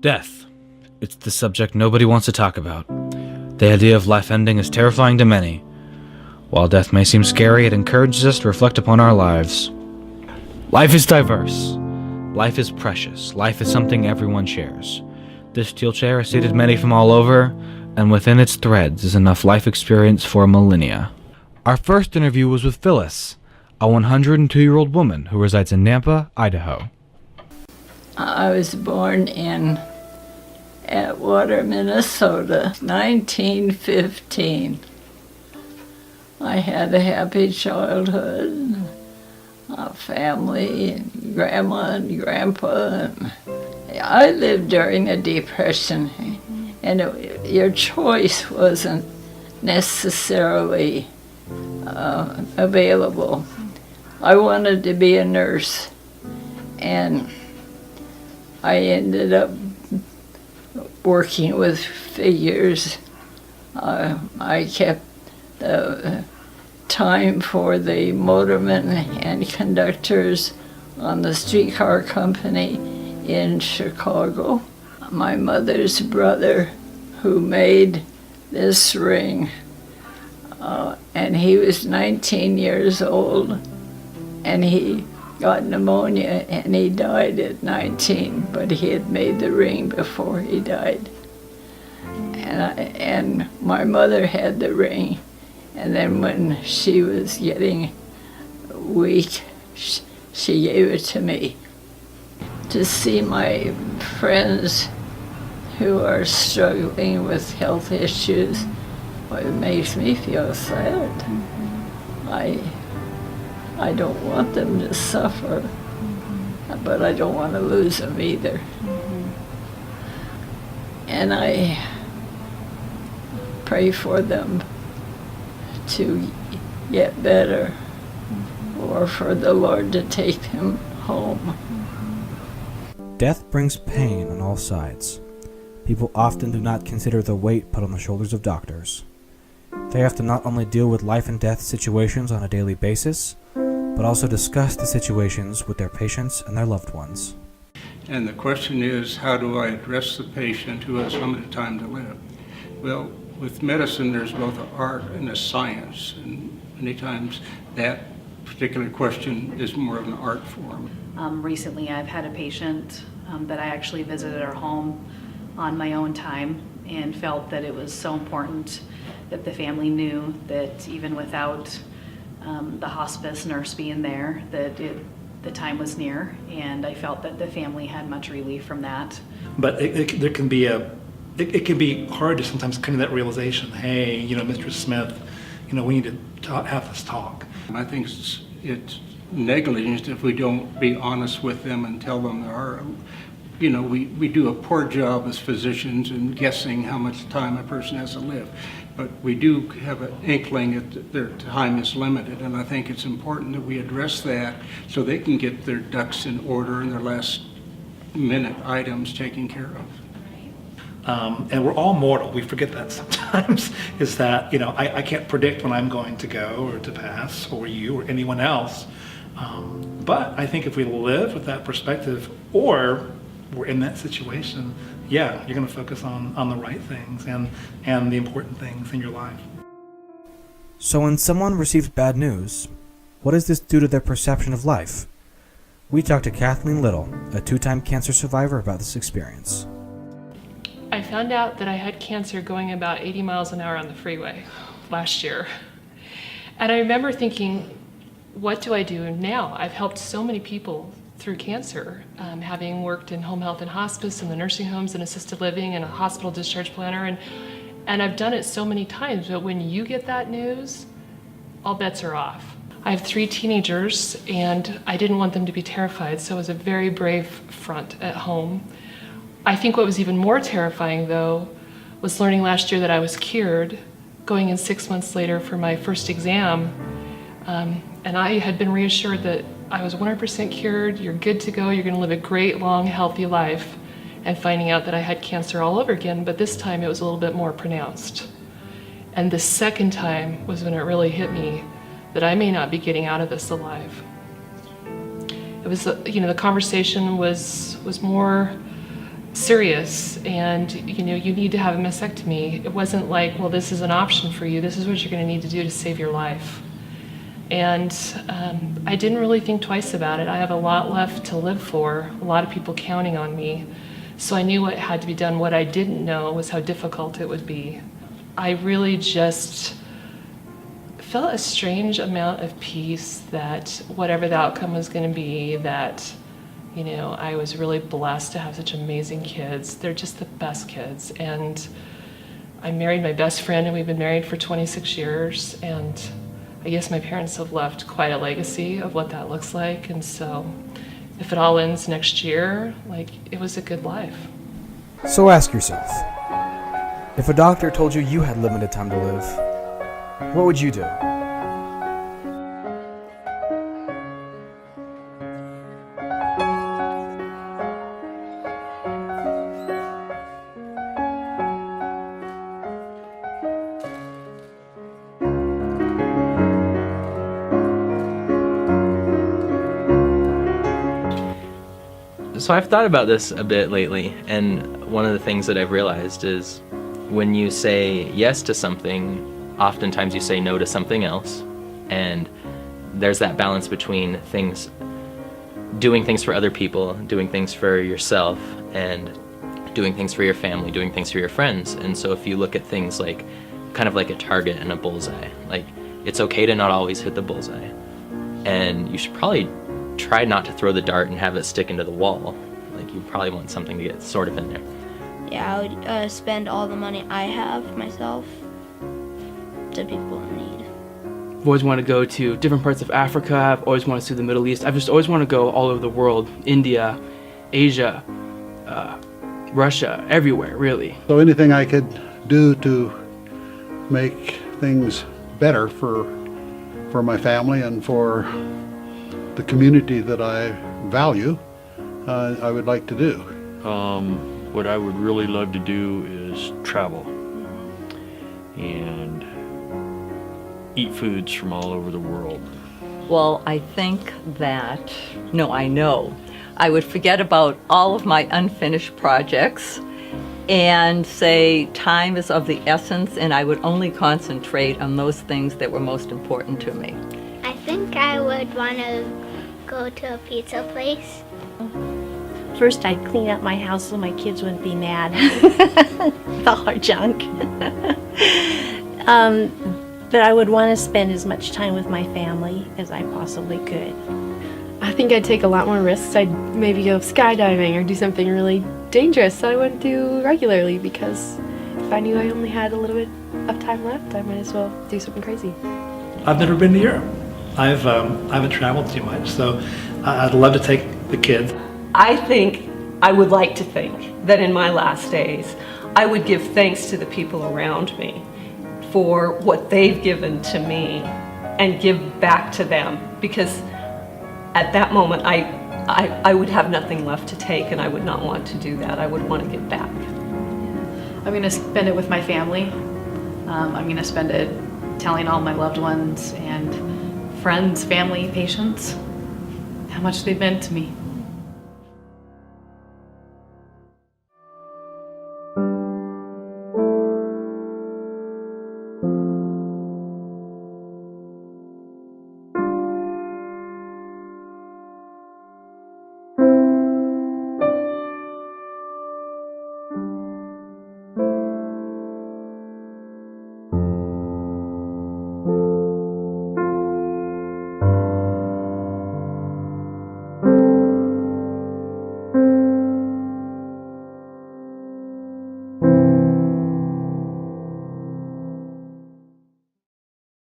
Death. It's the subject nobody wants to talk about. The idea of life ending is terrifying to many. While death may seem scary, it encourages us to reflect upon our lives. Life is diverse. Life is precious. Life is something everyone shares. This Teal Chair has seated many from all over, and within its threads is enough life experience for millennia. Our first interview was with Phyllis, a 102-year-old woman who resides in Nampa, Idaho. I was born in Atwater, Minnesota, 1915. I had a happy childhood, a family, grandma and grandpa. I lived during the Depression, and your choice wasn't necessarily available. I wanted to be a nurse, and I ended up working with figures. I kept the time for the motormen and conductors on the streetcar company in Chicago. My mother's brother, who made this ring, and he was 19 years old, and he got pneumonia and he died at 19, but he had made the ring before he died. And my mother had the ring, and then when she was getting weak, she gave it to me. To see my friends who are struggling with health issues, well, it makes me feel sad. I don't want them to suffer, but I don't want to lose them either. And I pray for them to get better, or for the Lord to take them home. Death brings pain on all sides. People often do not consider the weight put on the shoulders of doctors. They have to not only deal with life and death situations on a daily basis, but also discuss the situations with their patients and their loved ones. And the question is, how do I address the patient who has limited time to live? Well, with medicine, there's both an art and a science, and many times that particular question is more of an art form. Recently, I've had a patient that I actually visited our home on my own time, and felt that it was so important that the family knew that even without the hospice nurse being there, that the time was near, and I felt that the family had much relief from that. But there can be it can be hard to sometimes come to that realization. Hey, Mr. Smith, we need to have this talk. I think it's negligence if we don't be honest with them and tell them there are. We do a poor job as physicians in guessing how much time a person has to live, but we do have an inkling that their time is limited, and I think it's important that we address that so they can get their ducks in order and their last minute items taken care of. And we're all mortal. We forget that sometimes, is that, I can't predict when I'm going to go or to pass, or you or anyone else. But I think if we live with that perspective, or we're in that situation, you're going to focus on the right things and the important things in your life. So when someone receives bad news, what does this do to their perception of life? We talked to Kathleen Little, a 2-time cancer survivor, about this experience. I found out that I had cancer going about 80 miles an hour on the freeway last year. And I remember thinking, what do I do now? I've helped so many people through cancer, having worked in home health and hospice, in the nursing homes and assisted living, and a hospital discharge planner, and I've done it so many times, but when you get that news, all bets are off. I have 3 teenagers, and I didn't want them to be terrified, so it was a very brave front at home. I think what was even more terrifying, though, was learning last year that I was cured, going in 6 months later for my first exam, and I had been reassured that I was 100% cured, you're good to go, you're going to live a great, long, healthy life, and finding out that I had cancer all over again, but this time it was a little bit more pronounced. And the second time was when it really hit me that I may not be getting out of this alive. It was, the conversation was more serious, and you know, you need to have a mastectomy. It wasn't like, well, this is an option for you, this is what you're going to need to do to save your life. And I didn't really think twice about it. I have a lot left to live for, a lot of people counting on me, so I knew what had to be done. What I didn't know was how difficult it would be. I really just felt a strange amount of peace that whatever the outcome was going to be, that, you know, I was really blessed to have such amazing kids. They're just the best kids. And I married my best friend, and we've been married for 26 years. And I guess my parents have left quite a legacy of what that looks like. And so if it all ends next year, like, it was a good life. So ask yourself, if a doctor told you you had limited time to live, what would you do? So I've thought about this a bit lately, and one of the things that I've realized is when you say yes to something, oftentimes you say no to something else, and there's that balance between doing things for other people, doing things for yourself, and doing things for your family, doing things for your friends. And so if you look at things like kind of like a target and a bullseye, like, it's okay to not always hit the bullseye, and you should probably try not to throw the dart and have it stick into the wall. Like, you probably want something to get sort of in there. Yeah, I would spend all the money I have myself to people in need. I've always wanted to go to different parts of Africa. I've always wanted to see the Middle East. I've just always wanted to go all over the world. India, Asia, Russia, everywhere, really. So anything I could do to make things better for my family and for the community that I value, I would like to do. What I would really love to do is travel and eat foods from all over the world. Well, I think that, no, I know, I would forget about all of my unfinished projects and say time is of the essence, and I would only concentrate on those things that were most important to me. I think I would want to go to a pizza place. First, I'd clean up my house so my kids wouldn't be mad with all our junk. But I would want to spend as much time with my family as I possibly could. I think I'd take a lot more risks. I'd maybe go skydiving or do something really dangerous that I wouldn't do regularly, because if I knew I only had a little bit of time left, I might as well do something crazy. I've never been to Europe. I haven't traveled too much, so I'd love to take the kids. I would like to think that in my last days, I would give thanks to the people around me for what they've given to me and give back to them, because at that moment I would have nothing left to take, and I would not want to do that. I would want to give back. I'm going to spend it with my family. I'm going to spend it telling all my loved ones and friends, family, patients how much they've meant to me.